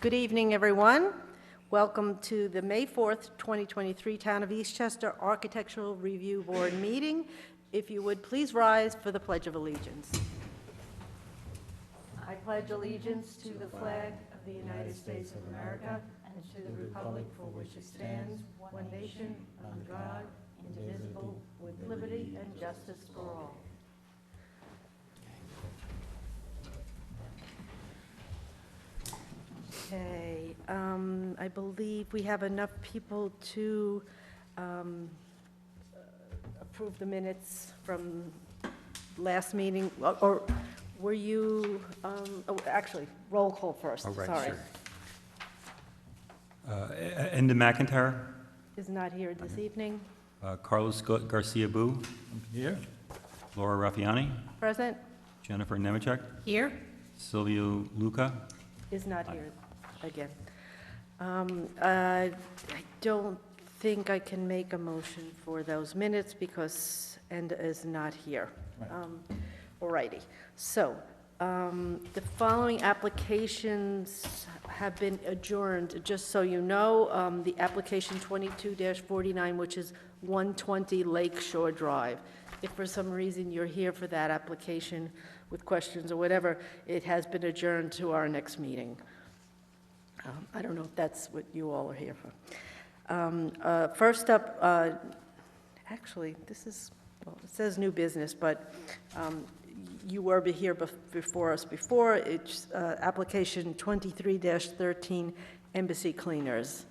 Good evening, everyone. Welcome to the May 4th, 2023 Town of Eastchester Architectural Review Board meeting. If you would please rise for the Pledge of Allegiance. I pledge allegiance to the flag of the United States of America and to the republic for which it stands, one nation, under God, indivisible, with liberty and justice for all. Okay, I believe we have enough people to approve the minutes from last meeting, or were you, oh, actually, roll call first, right, sorry. Sure. Enda McIntyre, Is not here this evening. Carlos Garcia-Boo. Here. Laura Raffiani, Present, Jennifer Nemechek, here, Silvio Luca. is not here again. I don't think I can make a motion for those minutes because Enda is not here. All righty. So the following applications have been adjourned. Just so you know, the application 22-49, which is 120 Lake Shore Drive. If for some reason you're here for that application with questions or whatever, it has been adjourned to our next meeting. I don't know if that's what you all are here for. First up, actually, this is, well, it says new business, but you were here before us before. It's application 23-13, Embassy Cleaners.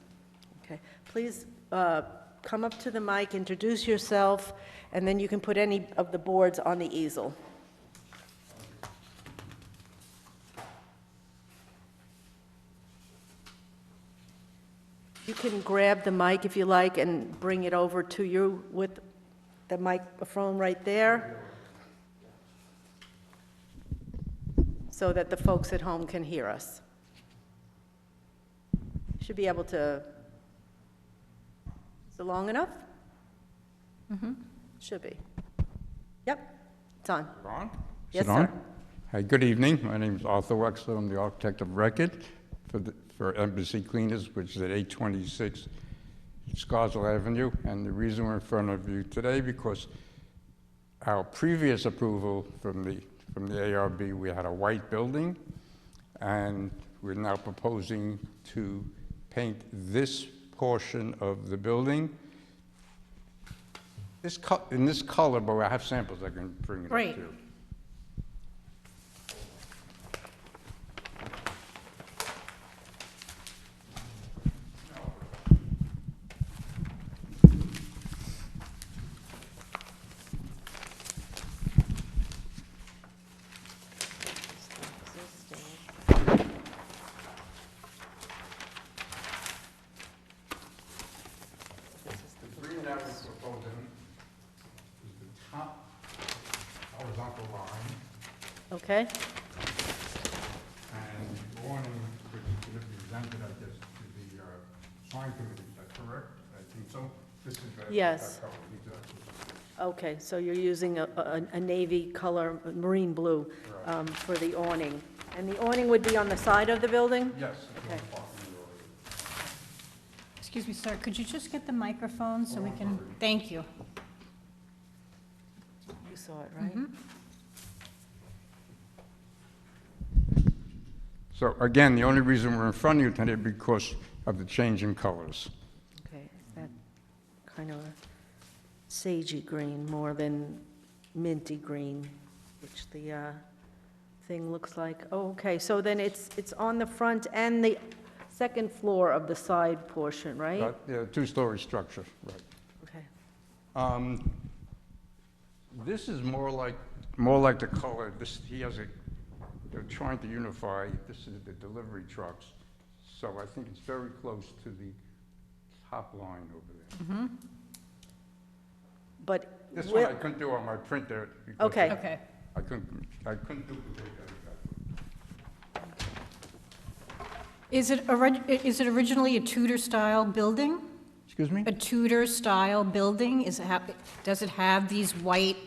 Okay, please come up to the mic, introduce yourself, and then you can put any of the boards on the easel. You can grab the mic if you like and bring it over to you with the microphone right there so that the folks at home can hear us. Should be able to, is it long enough? Mm-hmm. Should be. Yep, it's on. On? Yes, Is it on? sir. Hi, good evening. My name is Arthur Wexler. I'm the architect of record for Embassy Cleaners, which is at 826 Scarsdale Avenue. And the reason we're in front of you today, because our previous approval from the ARB, we had a white building, and we're now proposing to paint this portion of the building in this color, but I have samples I can bring it Great. up to you. The green that we're proposing is the top horizontal line, Okay, and the awning, which is going to be presented, I guess, to the sign committee. Is that correct? I think so. This is the Yes. that color, exactly. okay, so you're using a navy color, marine blue, for the awning. And the awning would be on the side of the building? Yes. it's Okay. on the parking area. Excuse me, sir, could you just get the microphone so we can, thank you. You saw it, right? So again, the only reason we're in front of you today is because of the change in colors. Okay, is that kind of a sagey green more than minty green, which the thing looks like? Oh, okay, so then it's on the front and the second floor of the side portion, right? Yeah, two-story structure, right. Okay, This is more like the color. They're trying to unify. This is the delivery trucks, so I think it's very close to the top line over there. but... This one I couldn't do on my printer. because Okay. Okay. I couldn't duplicate that. Is it originally a Tudor-style building? Excuse me? A Tudor-style building? Does it have these white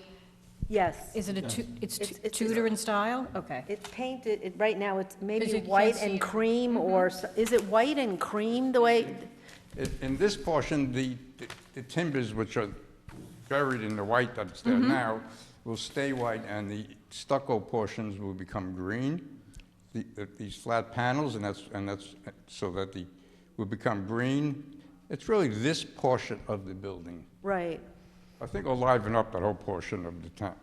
Yes. Is it It's- it's- Tudor in style? Okay. It's painted, right now, it's maybe Is it- you white can't see and it. cream, or, is it white and cream, the way? In this portion, the timbers, which are buried in the white that's there now, will stay white, and the stucco portions will become green. These flat panels, and that's so that will become green. It's really this portion of the building. Right. I think it'll liven up that whole portion of the town.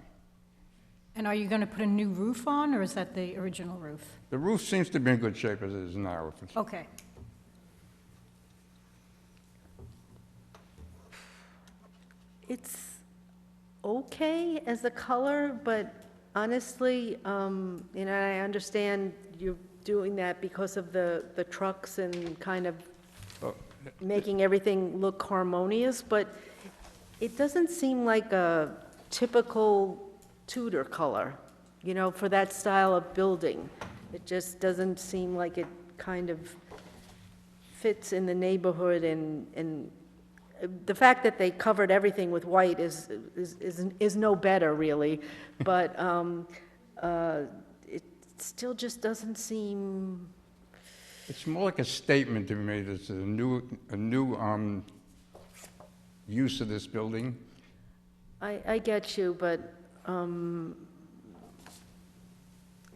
And are you going to put a new roof on, or is that the original roof? The roof seems to be in good shape as it is now. If it's, Okay. It's okay as a color, but honestly, I understand you're doing that because of the trucks and kind of oh, making everything look harmonious, but it doesn't seem like a typical Tudor color, for that style of building. It just doesn't seem like it kind of fits in the neighborhood, and the fact that they covered everything with white is no better, really, but it still just doesn't seem. It's more like a statement to be made. It's a new use of this building. I get you, but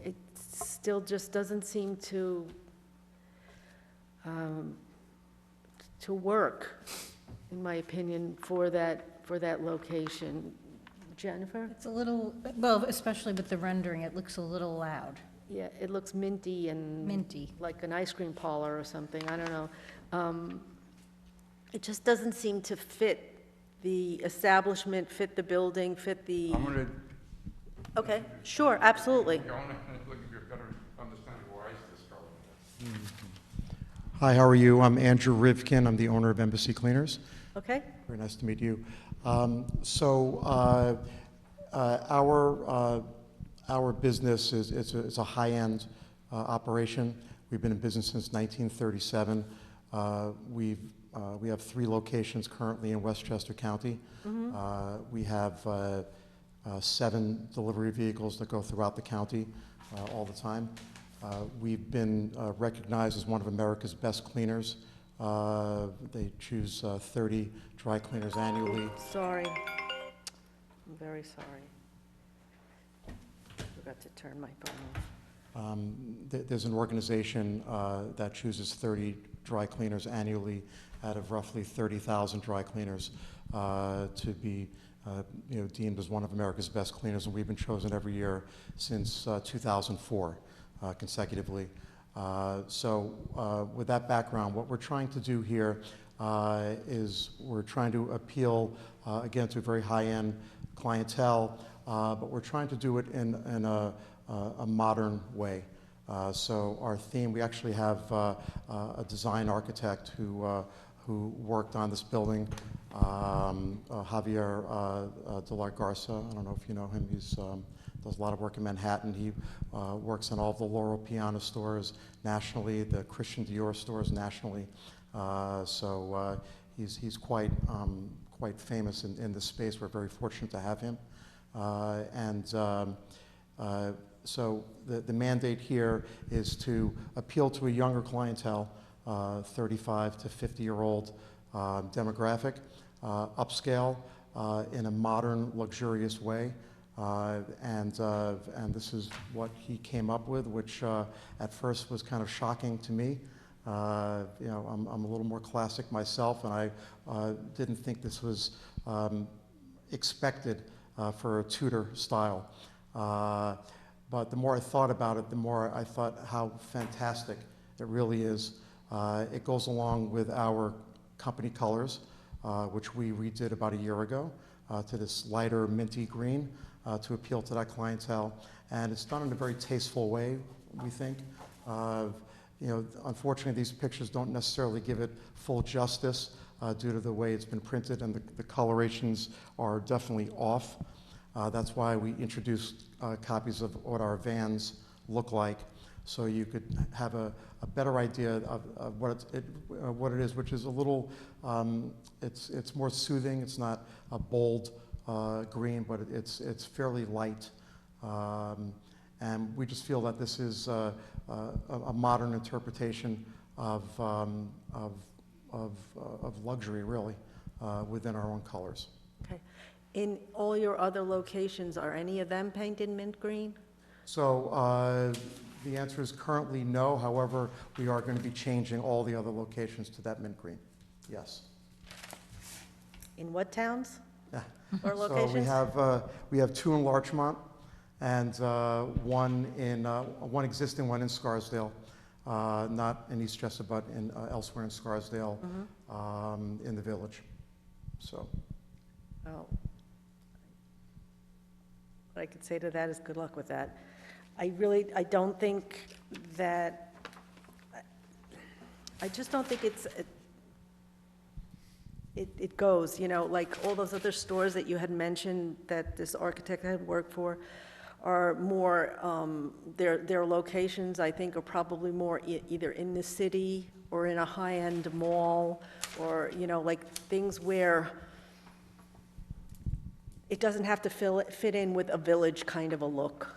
it still just doesn't seem to work, in my opinion, for that location. Jennifer? It's a little, well, especially with the rendering, it looks a little loud. Yeah, it looks minty and. Minty. Like an ice cream parlor or something, I don't know. It just doesn't seem to fit the establishment, fit the building, fit the. I'm going to. Okay, sure, absolutely. I want to look at your better understanding why is this color. Hi, how are you? I'm Andrew Rivkin. I'm the owner of Embassy Cleaners. Okay, Very nice to meet you. Our business it's a high-end operation. We've been in business since 1937. We have 3 locations currently in Westchester County. We have 7 delivery vehicles that go throughout the county all the time. We've been recognized as one of America's best cleaners. They choose 30 dry cleaners annually. sorry. I'm very sorry. Forgot to turn my phone off. There's an organization that chooses 30 dry cleaners annually out of roughly 30,000 dry cleaners to be deemed as one of America's best cleaners, and we've been chosen every year since 2004 consecutively. With that background, what we're trying to do here is we're trying to appeal, again, to a very high-end clientele, but we're trying to do it in a modern way. So our theme, we actually have a design architect who worked on this building, Javier de la Garza. I don't know if you know him. He's does a lot of work in Manhattan. He works in all of the Loro Piana stores nationally, the Christian Dior stores nationally. He's quite famous in this space. We're very fortunate to have him. So the mandate here is to appeal to a younger clientele, 35 to 50-year-old demographic, upscale in a modern, luxurious way. And this is what he came up with, which at first was kind of shocking to me. I'm a little more classic myself, and I didn't think this was expected for a Tudor style. But the more I thought about it, the more I thought how fantastic it really is. It goes along with our company colors, which we redid about a year ago to this lighter minty green to appeal to that clientele. And it's done in a very tasteful way, we think. Unfortunately, these pictures don't necessarily give it full justice due to the way it's been printed, and the colorations are definitely off. That's why we introduced copies of what our vans look like, so you could have a better idea of what it is, which is a little, it's more soothing. It's not a bold green, but it's fairly light. And we just feel that this is a modern interpretation of luxury, really, within our own colors. Okay. In all your other locations, are any of them painted mint green? So the answer is currently no. However, we are going to be changing all the other locations to that mint green. Yes. In what towns or So locations? we have two in Larchmont and one existing one in Scarsdale, not in Eastchester, but elsewhere in Scarsdale, in the village. So. Oh. What I could say to that is good luck with that. I don't think that, I just don't think it goes, you know, like all those other stores that you had mentioned that this architect had worked for are more, their locations, I think, are probably more either in the city or in a high-end mall, or, you know, like things where it doesn't have to fit in with a village kind of a look,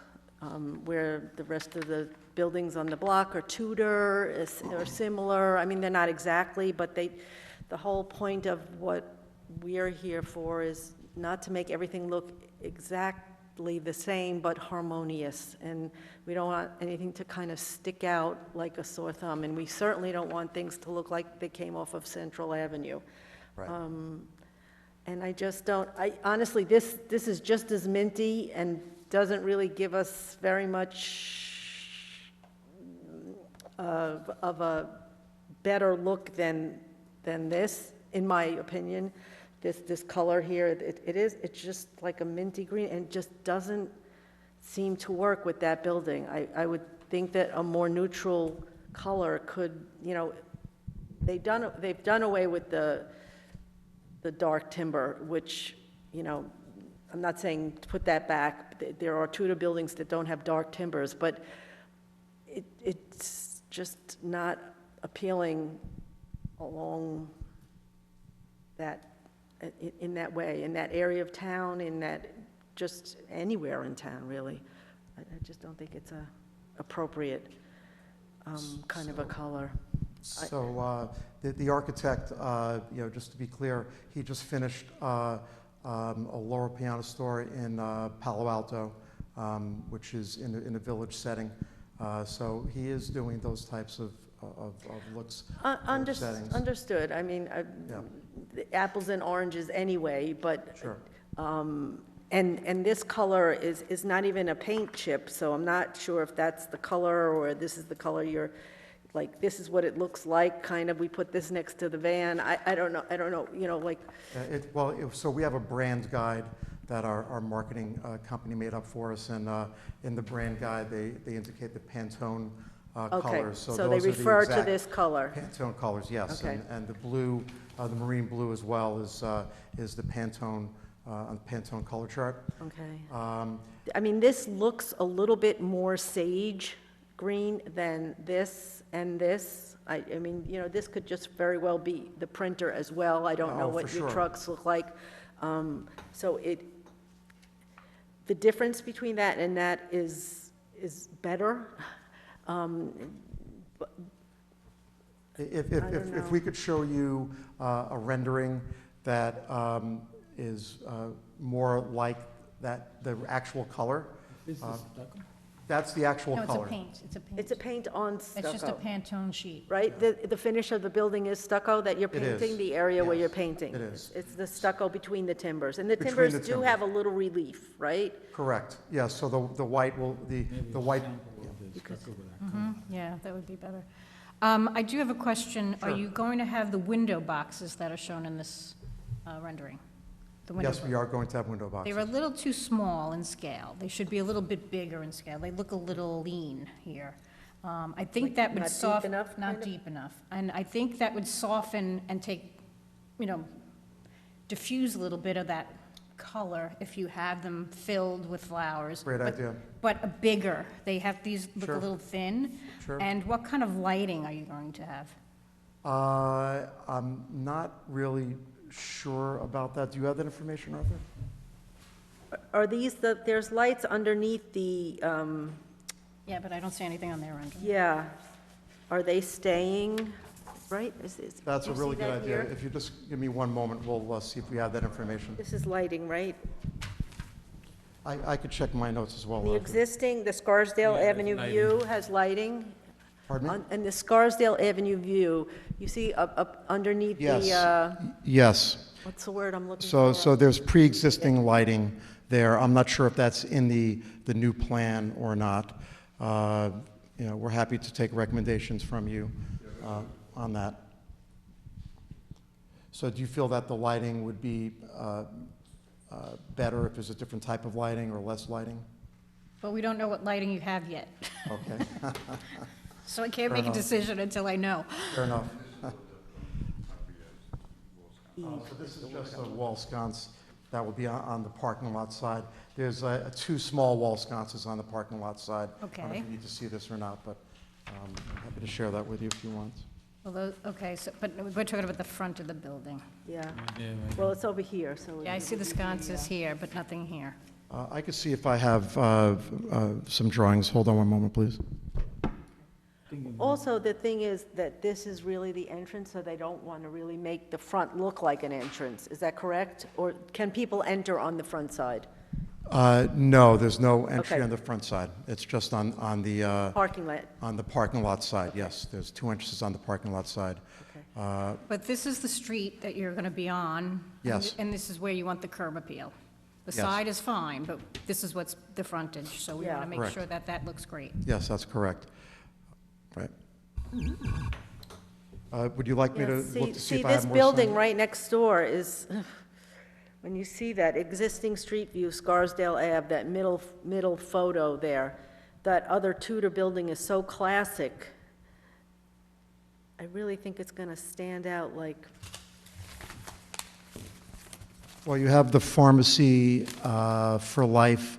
where the rest of the buildings on the block are Tudor or similar. I mean, they're not exactly, but the whole point of what we're here for is not to make everything look exactly the same, but harmonious. And we don't want anything to kind of stick out like a sore thumb, and we certainly don't want things to look like they came off of Central Avenue. Right. And I just don't, honestly, this is just as minty and doesn't really give us very much of a better look than this, in my opinion. This color here, it's just like a minty green, and just doesn't seem to work with that building. I would think that a more neutral color could, you know, they've done away with the dark timber, which, you know, I'm not saying to put that back. There are Tudor buildings that don't have dark timbers, but it's just not appealing along that, in that way, in that area of town, in that, just anywhere in town, really. I just don't think it's a appropriate kind of a color. So the architect, you know, just to be clear, he just finished a Laura Piano store in Palo Alto, which is in a village setting. So he is doing those types of looks, settings. Understood. I mean, Yeah. the apples and oranges anyway, but, Sure. and this color is not even a paint chip, so I'm not sure if that's the color or this is the color you're, like, this is what it looks like, kind of, we put this next to the van. I don't know, you know, like, So we have a brand guide that our marketing company made up for us, and in the brand guide, they indicate the Pantone okay, colors. so they those are the refer to exact this color. Pantone colors, yes. Okay. And the blue, the marine blue as well is the Pantone, Pantone color chart. Okay. Um, I mean, this looks a little bit more sage green than this and this. I mean, you know, this could just very well be the printer as well. I don't know Oh, for what your sure. trucks look like. So the difference between that and that is better. But If don't know. we could show you a rendering that is more like the actual color. That's the actual No, color. it's a paint, it's a paint. it's a paint on It's just a stucco, Pantone sheet. right? The finish of the building is stucco that you're It is, painting, the area where you're yes, painting? it is. It's the stucco between the timbers, and the Between timbers the do have a little relief, right? Correct, yes, so the white will, the white, Yeah, that would be better. I do have a question. Are Sure. you going to have the window boxes that are shown in this rendering? The window yes, we are going to have window boxes. They're a little too small in scale. They should be a little bit bigger in scale. They look a little lean here. I think Like that would not deep soften. enough, kind Not of? deep enough. And I think that would soften and take, you know, diffuse a little bit of that color if you have them filled with flowers. Great idea. But a bigger. They have, these look a Sure. little thin. Sure. And what kind of lighting are you going to have? I'm not really sure about that. Do you have that information, Arthur? Are these there's lights underneath the, Yeah, but I don't see anything on there, Andrew. yeah. Are they staying, right? That's do a you really see good that idea. here? If you just give me one moment, we'll see if we have that information. This is lighting, right? I could check my notes as well. The existing, the Scarsdale Avenue view has lighting? Pardon me? And the Scarsdale Avenue view, you see up underneath the, Yes, yes. what's the word I'm looking So, for? so there's pre-existing lighting there. I'm not sure if that's in the new plan or not. You know, we're happy to take recommendations from you on that. So do you feel that the lighting would be better if there's a different type of lighting or less lighting? But we don't know what lighting you have yet, Okay, so I can't Fair make a enough. decision until I know. fair enough. So this is just a wall sconce that will be on the parking lot side. There's two small wall sconces on the parking lot side. I don't know Okay. if you need to see this or not, but I'm happy to share that with you if you want. Well, okay, so, but we're talking about the front of the building. Yeah, well, it's over here, so. Yeah, I see the sconces here, but nothing here. I could see if I have some drawings. Hold on one moment, please. Also, the thing is that this is really the entrance, so they don't want to really make the front look like an entrance. Is that correct? Or can people enter on the front side? No, there's no entry Okay. on the front side. It's just on the Parking lot? parking lot side, yes. There's two entrances on the parking lot side. Okay. But this is the street that you're going to be on. and- Yes. And this is where you want the curb appeal. The Yes. side is fine, but this is what's the frontage, so we want Yeah. to make Correct. sure that that looks great. Yes, that's correct. Right. Would you like me to Yeah, look to see if I this have more building sign- right next door is, when you see that existing street view, Scarsdale Ave, that middle photo there, that other Tudor building is so classic. I really think it's going to stand out like, Well, you have the pharmacy for life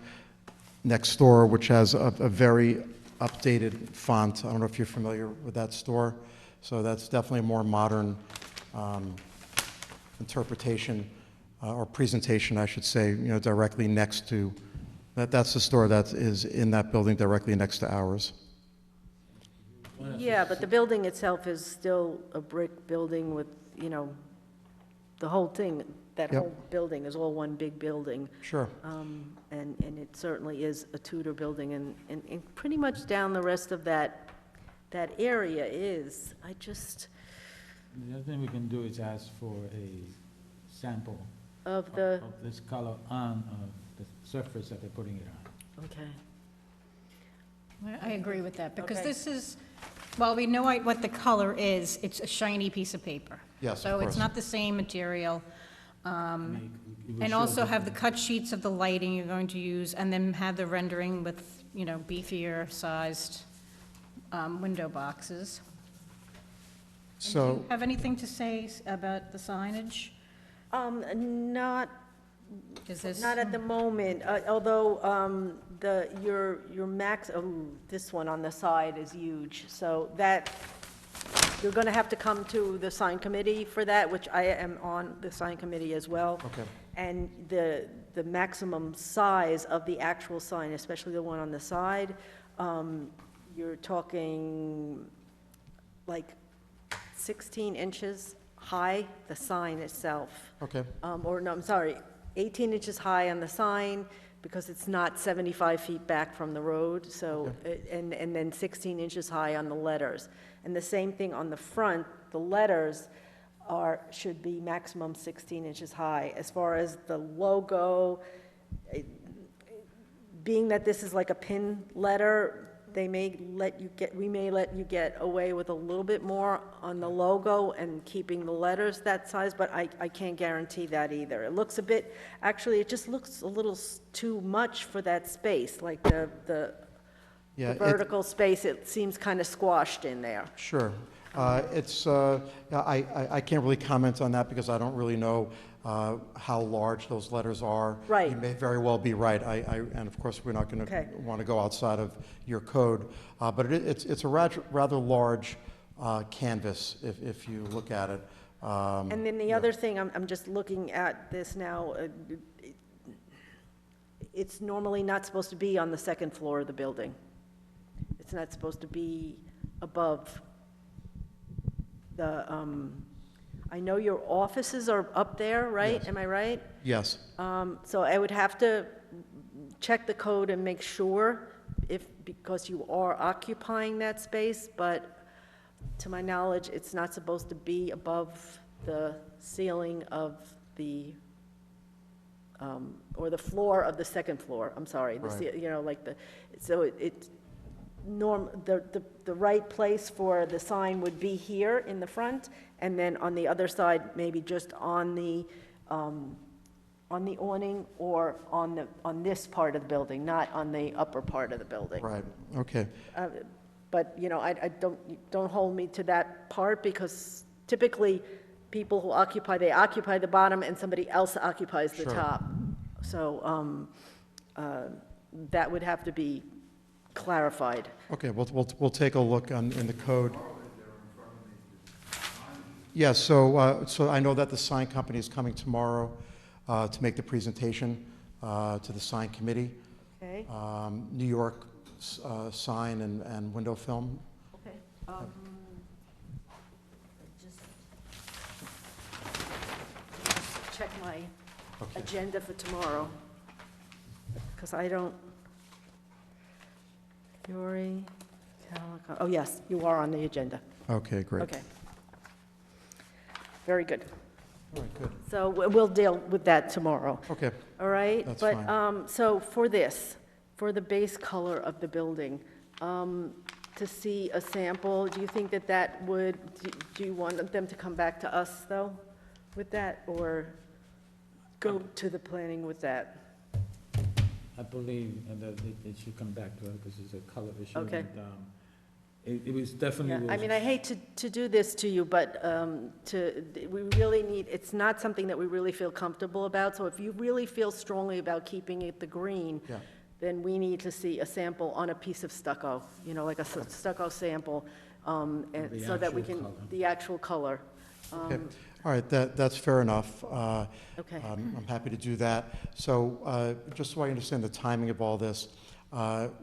next door, which has a very updated font. I don't know if you're familiar with that store. So that's definitely a more modern interpretation or presentation, I should say, you know, directly next to, that's the store that is in that building directly next to ours. yeah, but the building itself is still a brick building with, you know, the whole thing, that Yep. whole building is all one big building. Sure. And it certainly is a Tudor building, and pretty much down the rest of that area is. I just, The other thing we can do is ask for a sample of the, of this color on the surface that they're putting it on. okay, I agree with that, because Okay. this is, well, we know what the color is, it's a shiny piece of paper. Yes, of So it's course. not the same material. It would And show also have the different. cut sheets of the lighting you're going to use, and then have the rendering with, you know, beefier sized window boxes. Do So, you have anything to say about the signage? not, Is this? not at the moment, although, your max, this one on the side is huge, so that, you're gonna have to come to the sign committee for that, which I am on the sign committee as well. okay. And the maximum size of the actual sign, especially the one on the side, you're talking like 16 inches high, the sign itself. Okay. Or, no, I'm sorry, 18 inches high on the sign, because it's not 75 feet back from the road, so, and then 16 inches high on the letters. And the same thing on the front, the letters should be maximum 16 inches high. As far as the logo, being that this is like a pin letter, we may let you get away with a little bit more on the logo and keeping the letters that size, but I can't guarantee that either. It looks a bit, actually, it just looks a little too much for that space, like the Yeah, vertical space, it seems kind of squashed in there. Sure. It's, I can't really comment on that because I don't really know how large those letters are. Right. You may very well be right. And of course, we're not going to Okay. want to go outside of your code. But it's a rather large canvas if you look at it. And then the other thing, I'm just looking at this now, it's normally not supposed to be on the second floor of the building. It's not supposed to be above the, I know your offices are up there, right? Yes. Am I right? Yes. So I would have to check the code and make sure if, because you are occupying that space, but to my knowledge, it's not supposed to be above the ceiling of the, or the floor of the second floor, I'm sorry. Right. You know, like the, so it's the right place for the sign would be here in the front, and then on the other side, maybe just on the awning or on this part of the building, not on the upper part of the building. Right, okay. But, you know, I don't hold me to that part, because typically, people who occupy, they occupy the bottom and somebody else occupies the Sure. top. So, that would have to be clarified. Okay, we'll take a look in the code. Yes, so I know that the sign company is coming tomorrow to make the presentation to the sign committee. Okay, New York sign and window film. okay. Just check my Okay. agenda for tomorrow, because I don't, Fiore, Calico, oh, yes, you are on the agenda. Okay, great. Okay. Very good. All right, good. So we'll deal with that tomorrow, Okay, all right? That's But, fine. so for this, for the base color of the building, to see a sample, do you think that that would, do you want them to come back to us, though, with that, or go to the planning with that? I believe that it should come back to her because it's a color issue. Okay. And, it was definitely. Yeah, I mean, I hate to do this to you, but we really need, it's not something that we really feel comfortable about, so if you really feel strongly about keeping it the green, yeah, then we need to see a sample on a piece of stucco, you know, like a stucco sample, and The so that we actual can, color. the actual color. okay. All right, that's fair enough. Okay. I'm happy to do that. So just so I understand the timing of all this,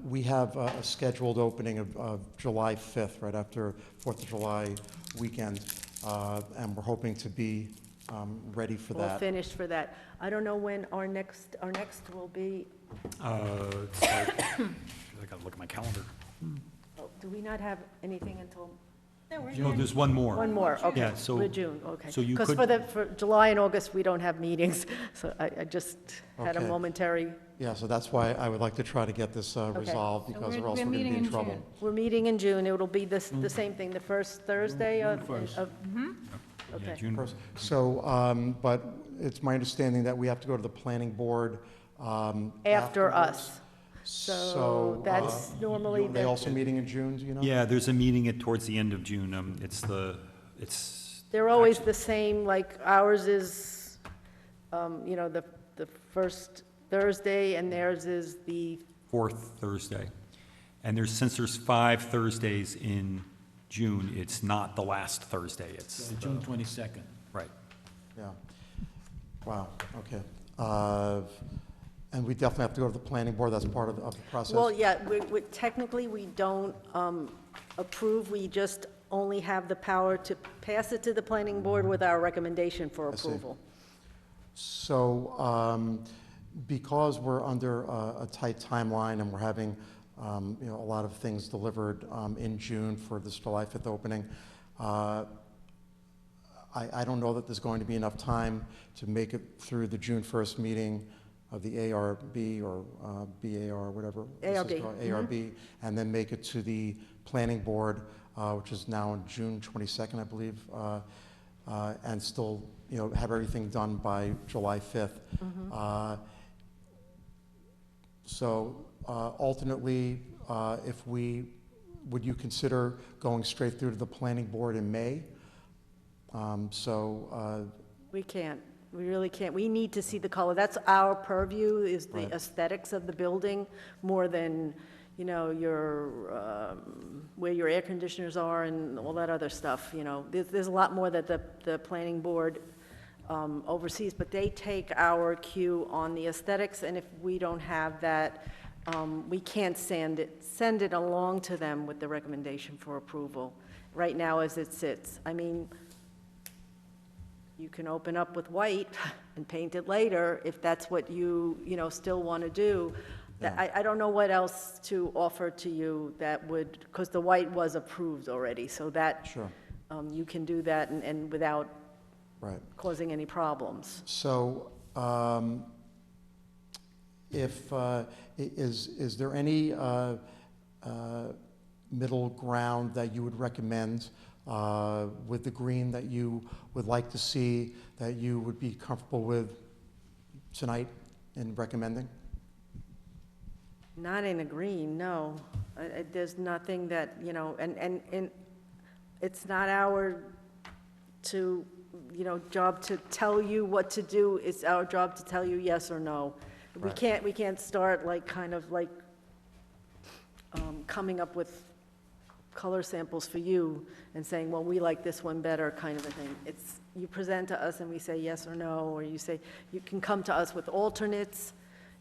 we have a scheduled opening of July 5th, right after 4th of July weekend, and we're hoping to be ready for All that. finished for that. I don't know when our next will be, It's like, I gotta look at my calendar. oh, do we not have anything until? No, there's one more. One more, okay. Yeah, so- We're June, okay. so you Because could- for July and August, we don't have meetings, so I just had a Okay. momentary, Yeah, so that's why I would like to try to get this resolved, So because we're- or else we're we're going to meeting be in in trouble. June. we're meeting in June, it'll be the same thing, the first Thursday June of, first. Yeah, okay. June. So, but it's my understanding that we have to go to the planning board After afterwards. us. So that's normally Are they the, also meeting in June, do you know? Yeah, there's a meeting towards the end of June. It's they're always the same, like ours is, you know, the first Thursday, and theirs is the, fourth Thursday. And since there's 5 Thursdays in June, it's not the last Thursday, it's, June 22nd. right. Yeah. Wow, okay. And we definitely have to go to the planning board, that's part of the process? well, yeah, technically, we don't approve, we just only have the power to pass it to the planning board with our recommendation for I see. approval. So, because we're under a tight timeline and we're having, you know, a lot of things delivered in June for this July 5th opening, I don't know that there's going to be enough time to make it through the June 1st meeting of the ARB or BAR, whatever. this is ARB, called, ARB, and then make it to the planning board, which is now on June 22nd, I believe, and still, you know, have everything done by July 5th. So alternately, would you consider going straight through to the planning board in May? We can't, we really can't, we need to see the color, that's our purview, is the Right. aesthetics of the building, more than, you know, where your air conditioners are and all that other stuff, you know. There's a lot more that the planning board overseas, but they take our cue on the aesthetics, and if we don't have that, we can't send it along to them with the recommendation for approval, right now as it sits. I mean, you can open up with white and paint it later, if that's what you still want to do. I don't know what else to offer to you that would, because the white was approved already, so that, Sure. you can do that and without Right. causing any problems. So, is there any middle ground that you would recommend with the green that you would like to see, that you would be comfortable with tonight in recommending? Not in a green, no. There's nothing that, and it's not our job to tell you what to do. It's our job to tell you yes or no. We Right. can't start coming up with color samples for you and saying, well, we like this one better, kind of a thing. It's, you present to us and we say yes or no, or you say, you can come to us with alternates.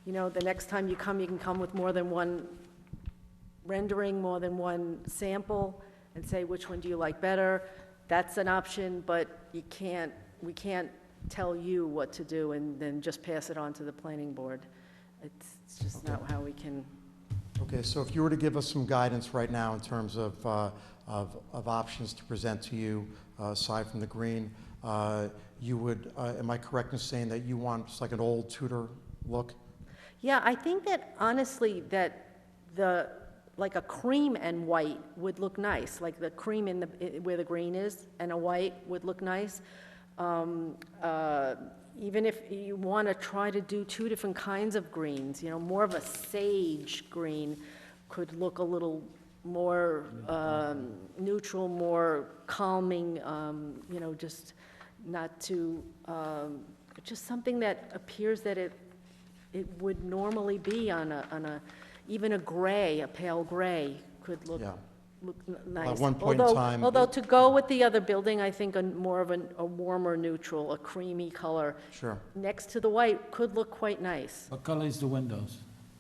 The next time you can come with more than one rendering, more than one sample, and say, which one do you like better? That's an option, but we can't tell you what to do and then just pass it on to the planning board. It's just not how we can. Okay, so if you were to give us some guidance right now in terms of options to present to you, aside from the green, you would, am I correct in saying that you want just like an old Tudor look? Yeah, I think that honestly, that like a cream and white would look nice, like the cream where the green is, and a white would look nice. Even if you want to try to do two different kinds of greens, more of a sage green could look a little more neutral, more calming, just not too, just something that appears that it would normally be on even a gray, a pale gray could look Yeah. nice. At one point in time- Although to go with the other building, I think more of a warmer neutral, a creamy color, Sure. next to the white could look quite nice. What color is the windows?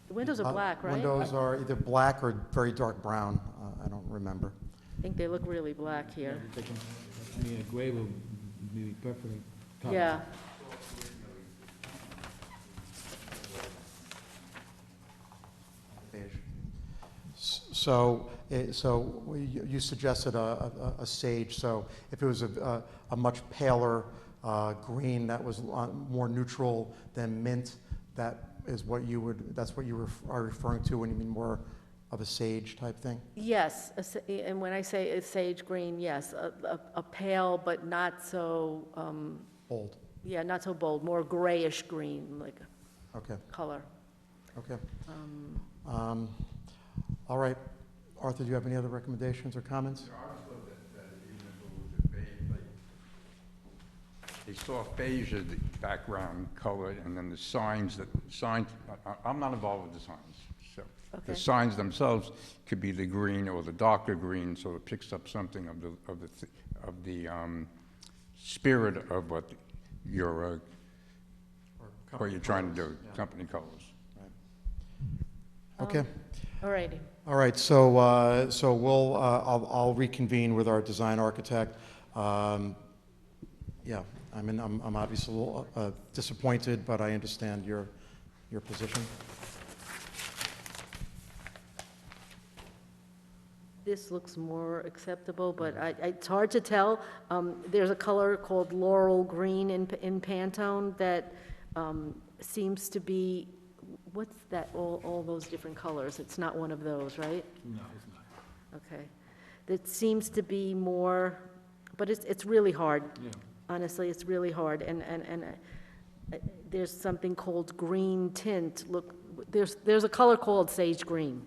The windows are black, right? Windows are either black or very dark brown. I don't remember. I think they look really black here. A gray will be perfectly colored. Yeah. So you suggested a sage, so if it was a much paler green that was more neutral than mint, that's what you are referring to when you mean more of a sage type thing? Yes, and when I say a sage green, yes, a pale but not so, Bold. yeah, not so bold, more grayish green, like Okay, color. okay. All right. Arthur, do you have any other recommendations or comments? A soft beige is the background color, and then the signs, I'm not involved with the signs, so. Okay. The signs themselves could be the green or the darker green, so it picks up something of the spirit of what you're trying to do, Yeah. company colors. Okay. All righty. All right, so I'll reconvene with our design architect. Yeah, I'm obviously a little disappointed, but I understand your position. This looks more acceptable, but it's hard to tell. There's a color called laurel green in Pantone that seems to be, what's that, all those different colors? It's not one of those, right? No, it's not. Okay. That seems to be more, but it's really hard. Yeah. Honestly, it's really hard, and there's something called green tint. Look, there's a color called sage green.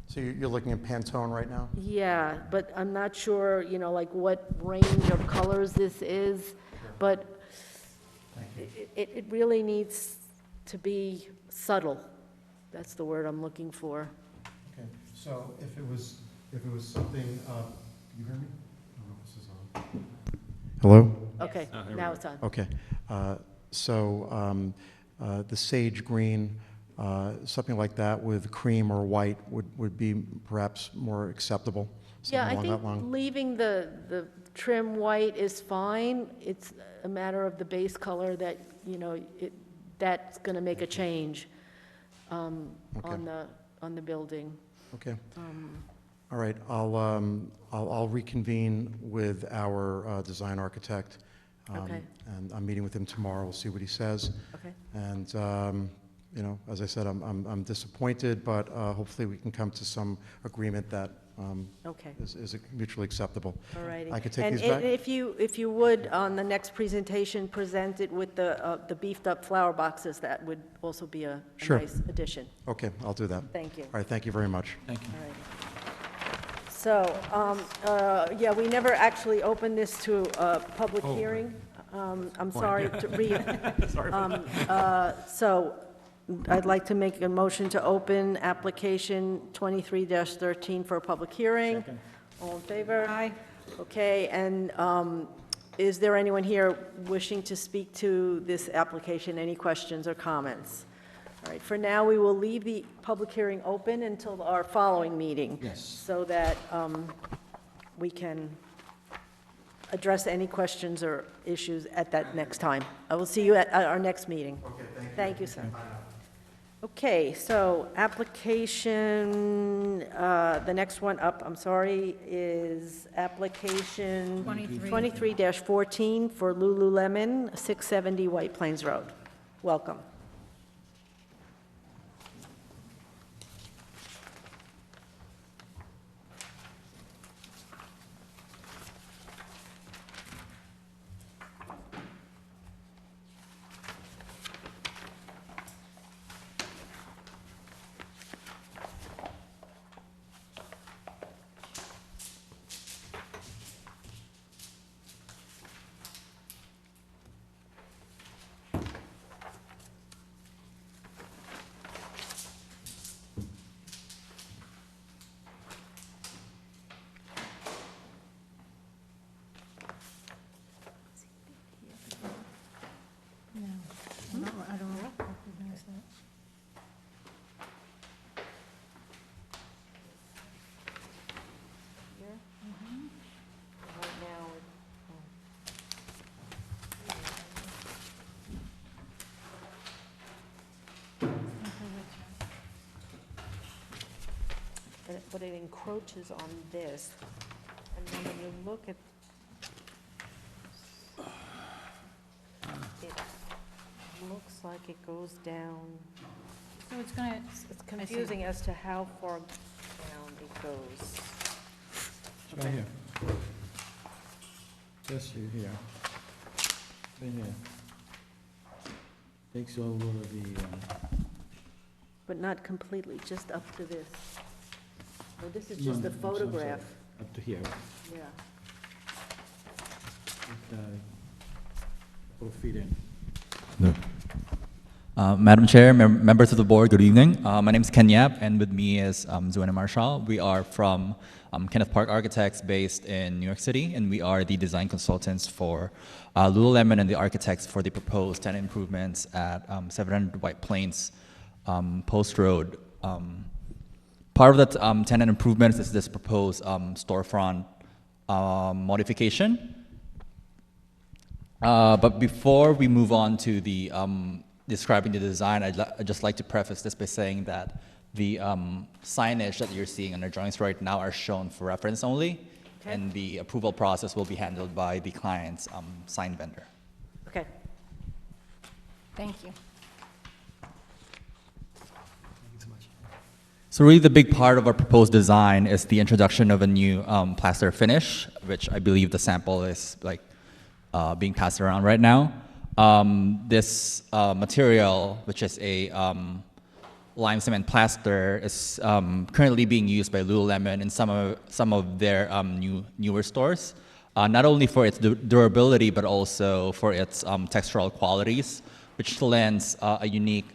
So you're looking at Pantone right now? Yeah, but I'm not sure, like what range of colors this is, but it really needs to be subtle. That's the word I'm looking for. Okay, so if it was something, can you hear me? I don't know if this is on. Hello? Okay, Oh, here we now go. it's on. Okay. The sage green, something like that with cream or white would be perhaps more acceptable, Yeah, something I along think that line. leaving the trim white is fine. It's a matter of the base color that, that's going to make a change Okay. on the building. Okay. All right, I'll reconvene with our design architect. Okay. And I'm meeting with him tomorrow. We'll see what he says. Okay. And, as I said, I'm disappointed, but hopefully we can come to some agreement that Okay. is mutually acceptable. All righty. I could take And these back? if you would, on the next presentation, present it with the beefed-up flower boxes, that would also be a Sure. nice addition. Okay, I'll do that. Thank you. All right, thank you very much. Thank you. All righty. So, yeah, we never actually opened this to a public Oh. hearing. I'm sorry to so I'd like to make a motion to open application 23-13 for a public hearing. Second. All in favor? Aye. Okay, and is there anyone here wishing to speak to this application? Any questions or comments? All right, for now, we will leave the public hearing open until our following meeting. Yes. So that we can address any questions or issues at that next time. I will see you at our next meeting. Okay, Thank you, sir. Okay, so application, the next one up, I'm sorry, is application 23-14 for Lululemon, 670 White Plains Road. Welcome. I don't recognize that. Here? Right now, but it encroaches on this. And then when you look at, it looks like it goes down, So it's gonna, it's confusing as to how far down it goes. It's right here. Just you here. Right here. Takes over the, But not completely, just up to this. Oh, this is no, just no, a I'm sorry, photograph, up to here. yeah. Couple of feet in. Madam Chair, members of the board, good evening. My name is Ken Yap, and with me is Zuena Marshall. We are from Kenneth Park Architects based in New York City, and we are the design consultants for Lululemon and the architects for the proposed tenant improvements at 700 White Plains Post Road. Part of that tenant improvements is this proposed storefront modification. But before we move on to the describing the design, I'd just like to preface this by saying that the signage that you're seeing on the drawings right now are shown for reference only, Okay. and the approval process will be handled by the client's sign vendor. Okay, thank you. So really the big part of our proposed design is the introduction of a new plaster finish, which I believe the sample is being passed around right now. This material, which is a lime cement plaster, is currently being used by Lululemon in some of their newer stores, not only for its durability but also for its textural qualities, which lends a unique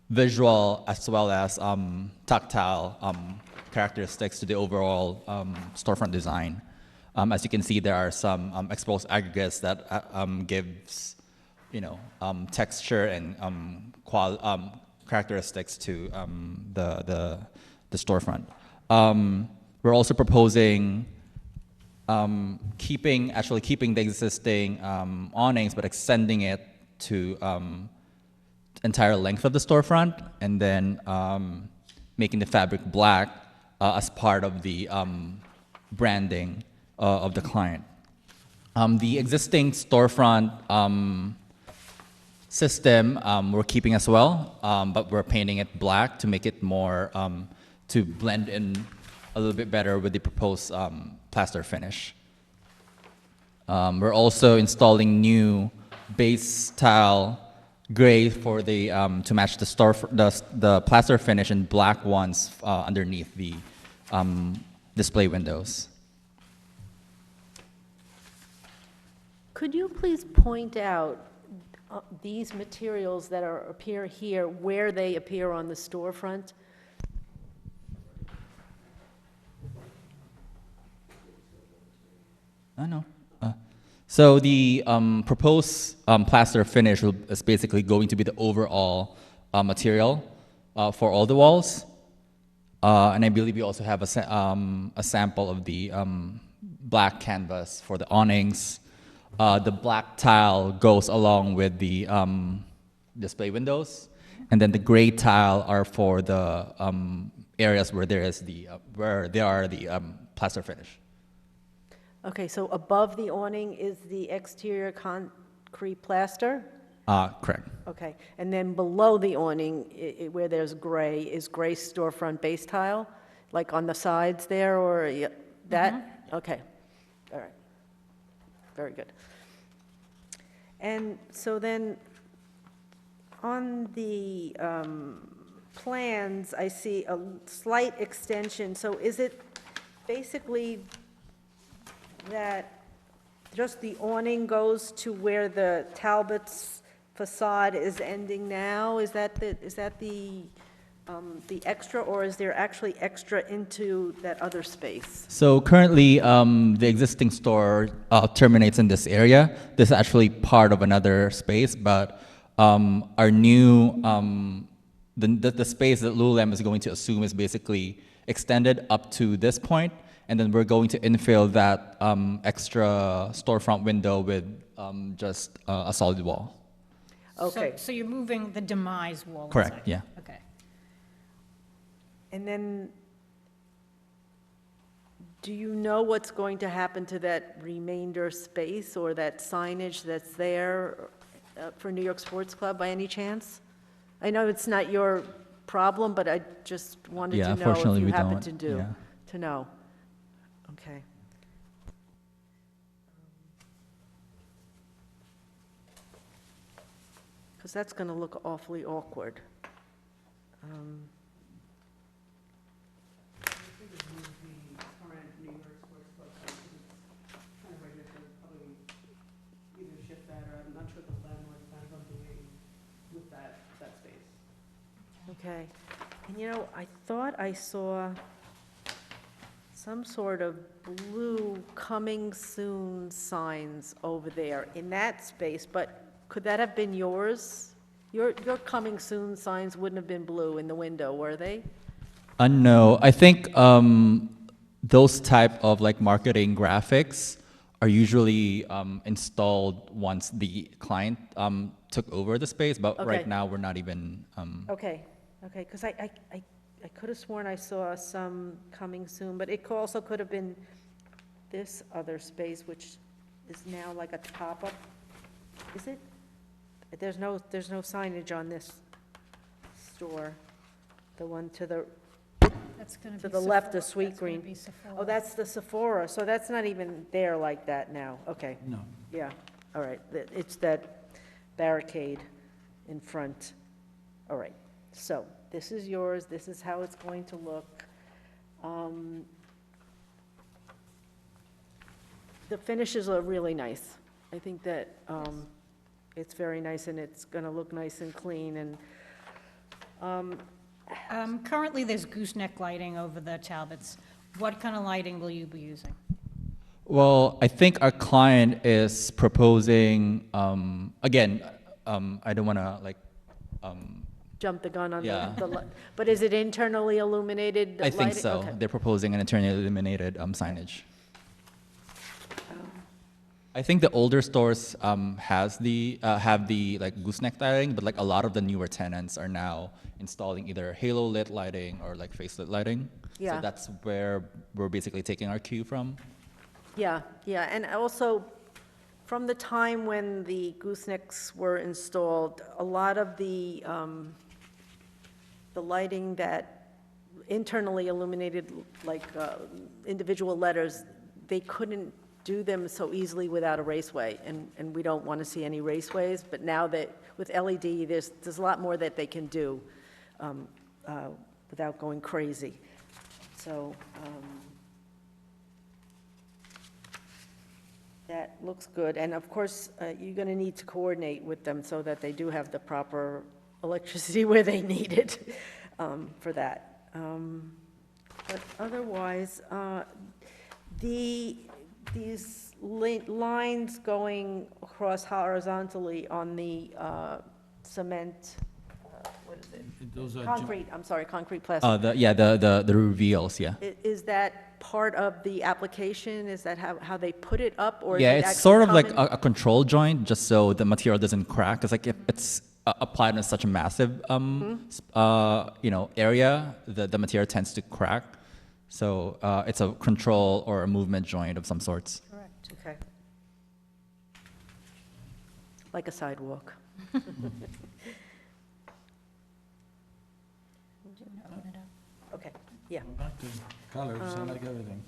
visual as well as tactile characteristics to the overall storefront design. As you can see, there are some exposed aggregates that gives, texture and characteristics to the storefront. We're also proposing keeping the existing awnings, but extending it to entire length of the storefront, and then making the fabric black as part of the branding of the client. The existing storefront system we're keeping as well, but we're painting it black to make it more, to blend in a little bit better with the proposed plaster finish. We're also installing new base tile gray for the to match the plaster finish, and black ones underneath the display windows. Could you please point out these materials that appear here, where they appear on the storefront? No. So the proposed plaster finish is basically going to be the overall material for all the walls. And I believe we also have a sample of the black canvas for the awnings. The black tile goes along with the display windows, and then the gray tile are for the areas where there are the plaster finish. Okay, so above the awning is the exterior concrete plaster? Correct. Okay, and then below the awning, where there's gray, is gray storefront base tile? Like on the sides there, or that? Okay, all right. Very good. And so then, on the plans, I see a slight extension. So is it basically that just the awning goes to where the Talbot's facade is ending now? Is that the extra, or is there actually extra into that other space? So currently, the existing store terminates in this area. This is actually part of another space, but our new, the space that Lululemon is going to assume is basically extended up to this point, and then we're going to infill that extra storefront window with just a solid wall. Okay. So you're moving the demise wall? Correct, inside. yeah. Okay. And then, do you know what's going to happen to that remainder space or that signage that's there for New York Sports Club by any chance? I know it's not your problem, but I just wanted Yeah, to know if unfortunately, you we happen don't, to yeah. know. Okay. Because that's going to look awfully awkward. Okay, and I thought I saw some sort of blue coming soon signs over there in that space, but could that have been yours? Your coming soon signs wouldn't have been blue in the window, were they? No, I think those type of marketing graphics are usually installed once the client took over the space, but Okay. right now we're not even. Okay, because I could have sworn I saw some coming soon, but it also could have been this other space, which is now like a pop-up. Is it? There's no signage on this store, the one to the, That's going to to be the left Sephora. of Sweet That's gonna Green. be Sephora. Oh, that's the Sephora, so that's not even there like that now, okay. No. Yeah, all right, it's that barricade in front. All right, so this is yours, this is how it's going to look. The finishes are really nice. I think that it's very nice, and it's going to look nice and clean, and Currently, there's gooseneck lighting over the Talbots. What kind of lighting will you be using? Well, I think our client is proposing, again, I don't want to Jump the gun on Yeah. but is it internally illuminated I think lighting? so. Okay. They're proposing an internally illuminated signage. I think the older stores have the like gooseneck lighting, but like a lot of the newer tenants are now installing either halo lit lighting or like face lit lighting. Yeah. So that's where we're basically taking our cue from. Yeah, yeah, and also, from the time when the goosenecks were installed, a lot of the lighting that internally illuminated, like, individual letters, they couldn't do them so easily without a raceway, and we don't want to see any raceways, but now that, with LED, there's a lot more that they can do without going crazy. So, that looks good, and of course, you're going to need to coordinate with them so that they do have the proper electricity where they need it for that. But otherwise, these lines going across horizontally on the cement, what is it? Those are Concrete, I'm sorry, concrete plastic. The reveals, yeah. Is that part of the application? Is that how they put it up, or is Yeah, it it's actually sort of like common? a control joint, just so the material doesn't crack. Because like if it's applied in such a massive, area, the material tends to crack. So it's a control or a movement joint of some sorts. Correct. Okay. Like a sidewalk. Okay, yeah. back to colors, I like everything.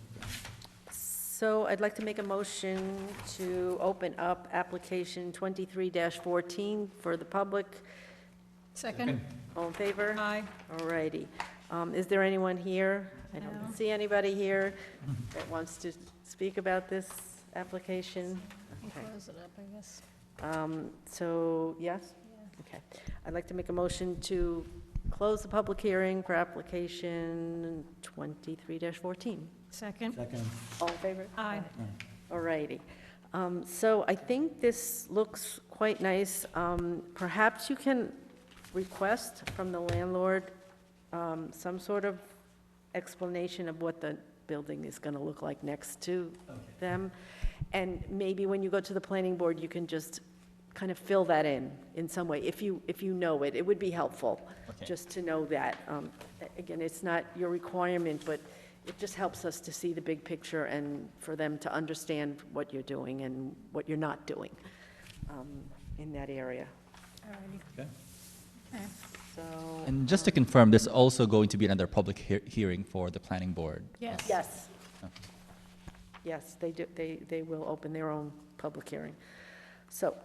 So I'd like to make a motion to open up application 23-14 for the public. Second? All in favor? Aye. All righty. Is there anyone here? I don't No. see anybody here that wants to speak about this application. Okay. Close it up, I guess. So, yes? Okay. I'd like to make a motion to close the public hearing for application 23-14. Second? Second, All in favor? Aye. All righty. So I think this looks quite nice. Perhaps you can request from the landlord some sort of explanation of what the building is going to look like next to them. And maybe when you go to the planning board, you can just kind of fill that in some way. If you know it, it would be helpful, Okay. just to know that. Again, it's not your requirement, but it just helps us to see the big picture and for them to understand what you're doing and what you're not doing in that area. All righty. okay? Okay. So, And just to confirm, there's also going to be another public hearing for the planning board. Yes. yes. Yes, they do, they will open their own public hearing. So,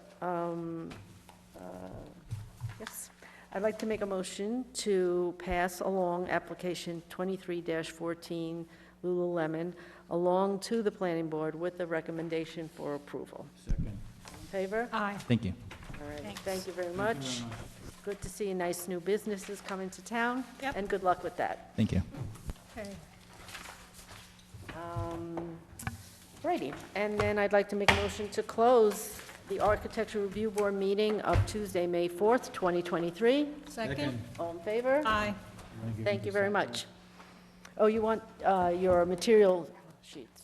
yes, I'd like to make a motion to pass along application 23-14 Lululemon along to the planning board with the recommendation for approval. Second. In favor? Aye. Thank you. All right, Thanks. thank you very much. Good to see nice new businesses coming to town. Yep. And good luck with that. Thank you. Okay. Righty, and then I'd like to make a motion to close the Architecture Review Board meeting of Tuesday, May 4th, 2023. Second? All in favor? Aye. Thank you very much. Oh, you want your material sheets?